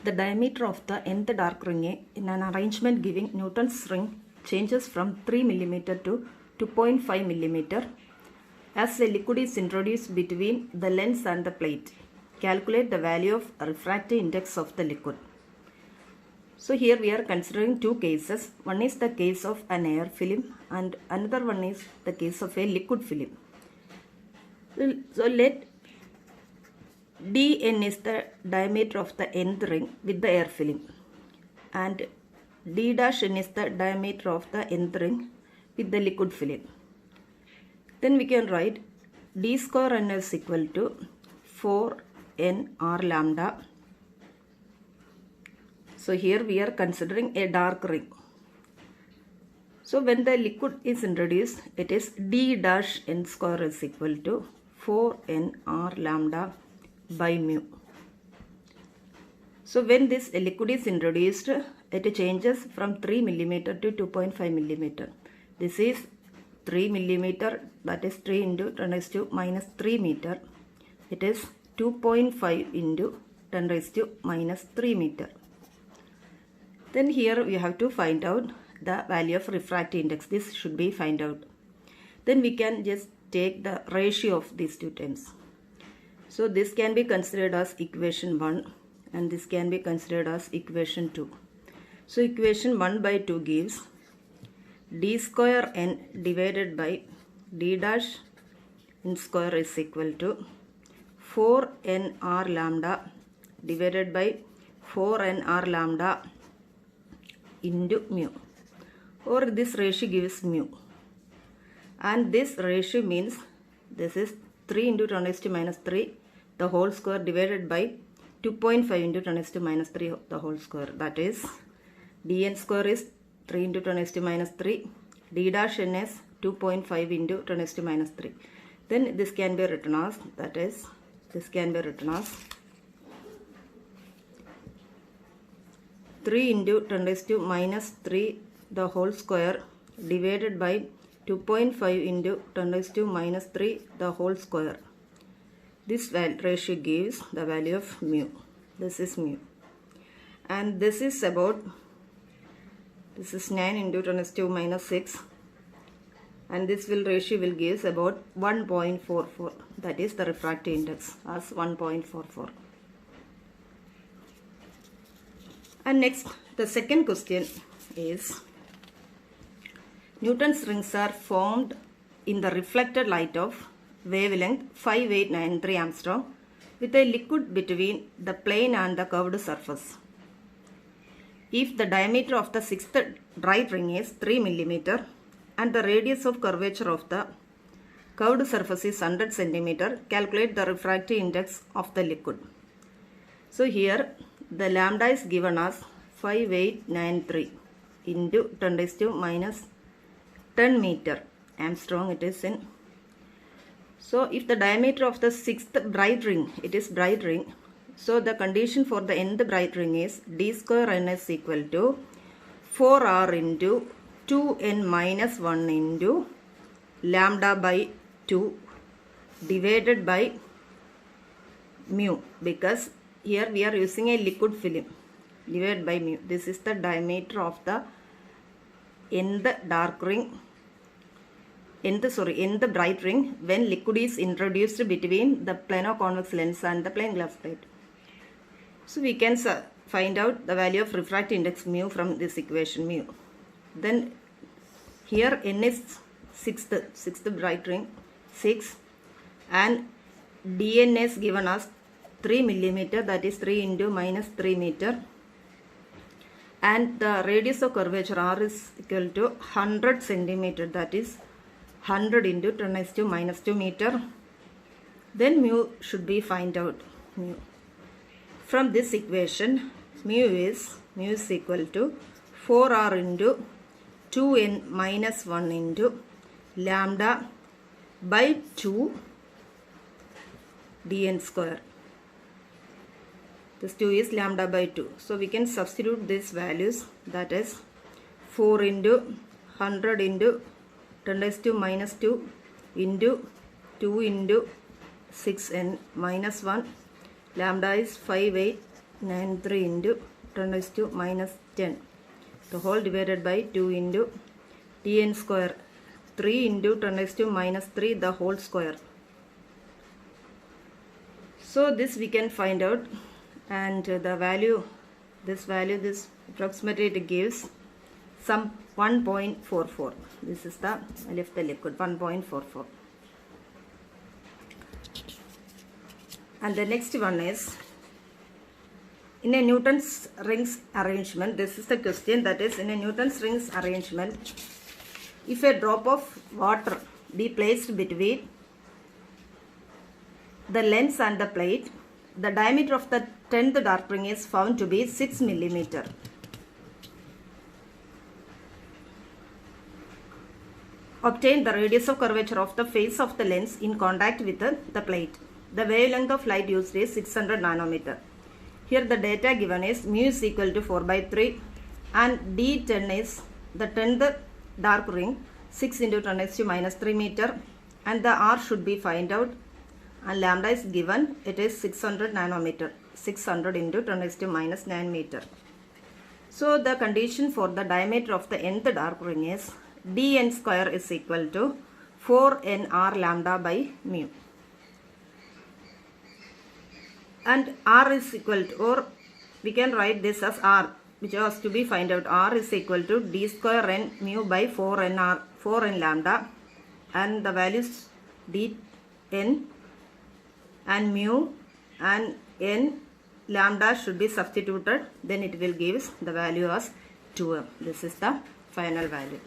The diameter of the nth dark ring A in an arrangement giving Newton's ring changes from 3 mm to 2.5 mm as the liquid is introduced between the lens and the plate. Calculate the value of refractive index of the liquid. So here we are considering two cases. One is the case of an air film and another one is the case of a liquid film. So let dn is the diameter of the nth ring with the air film and d dash n is the diameter of the nth ring with the liquid film. Then we can write d square n is equal to 4n r lambda. So here we are considering a dark ring. So when the liquid is introduced, it is d dash n square is equal to 4n r lambda by mu. So when this liquid is introduced, it changes from 3 mm to 2.5 mm. This is 3 mm, that is 3 into 10 raised to minus 3 meter. It is 2.5 into 10 raised to minus 3 meter. Then here we have to find out the value of refractive index. This should be find out. Then we can just take the ratio of these two terms. So this can be considered as equation 1 and this can be considered as equation 2. So equation 1 by 2 gives d square n divided by d dash n square is equal to 4n r lambda divided by 4n r lambda into mu, or this ratio gives mu, and this ratio means this is 3 into 10 raised to minus 3 the whole square divided by 2.5 into 10 raised to minus 3 the whole square, that is dn square is 3 into 10 raised to minus 3, d dash n is 2.5 into 10 raised to minus 3. Then this can be written as, that is this can be written as 3 into 10 raised to minus 3 the whole square divided by 2.5 into 10 raised to minus 3 the whole square. This ratio gives the value of mu. This is mu. And this is about, this is 9 into 10 raised to minus 6. And this ratio will give about 1.44. That is the refractive index as 1.44. And next, the second question is, Newton's rings are formed in the reflected light of wavelength 5893 Armstrong with a liquid between the plane and the curved surface. If the diameter of the sixth bright ring is 3 mm and the radius of curvature of the curved surface is 100 cm, calculate the refractive index of the liquid. So here the lambda is given as 5893 into 10 raised to minus 10 meter Armstrong it is in. So if the diameter of the sixth bright ring, it is bright ring, so the condition for the nth bright ring is d square n is equal to 4r into 2n minus 1 into lambda by 2 divided by mu, because here we are using a liquid film, divided by mu. This is the diameter of the nth dark ring, in the bright ring when liquid is introduced between the plano convex lens and the plane glass plate. So we can find out the value of refractive index mu from this equation mu. Then here n is sixth bright ring 6 and dn is given as 3 mm, that is 3 into minus 3 meter, and the radius of curvature r is equal to 100 cm, that is 100 into 10 raised to minus 2 meter. Then mu should be find out. Mu. From this equation, mu is equal to 4r into 2n minus 1 into lambda by 2 dn square. This 2 is lambda by 2. So we can substitute these values, that is 4 into 100 into 10 raised to minus 2 into 2 into 6n minus 1, lambda is 93 into 10 raised to minus 10. The whole divided by 2 into Tn square. 3 into 10 raised to minus 3 the whole square. So this we can find out, and the value, this approximately it gives some 1.44. This is the value of the liquid, 1.44. And the next one is, in a Newton's rings arrangement, this is the question, that is, in a Newton's rings arrangement, if a drop of water be placed between the lens and the plate, the diameter of the 10th dark ring is found to be 6 millimeter. Obtain the radius of curvature of the face of the lens in contact with the plate. The wavelength of light used is 600 nanometer. Here the data given is mu is equal to 4 by 3 and D10 is the 10th dark ring, 6 into 10 raised to minus 3 meter, and the R should be find out, and lambda is given, it is 600 nanometer, 600 into 10 raised to minus 9 meter. So the condition for the diameter of the nth dark ring is dn square is equal to 4nr lambda by mu. And R is equal to, or we can write this as R, which has to be find out. R is equal to d square n mu by 4n lambda, and the values dn and mu and n lambda should be substituted, then it will give the value as 2m. This is the final value.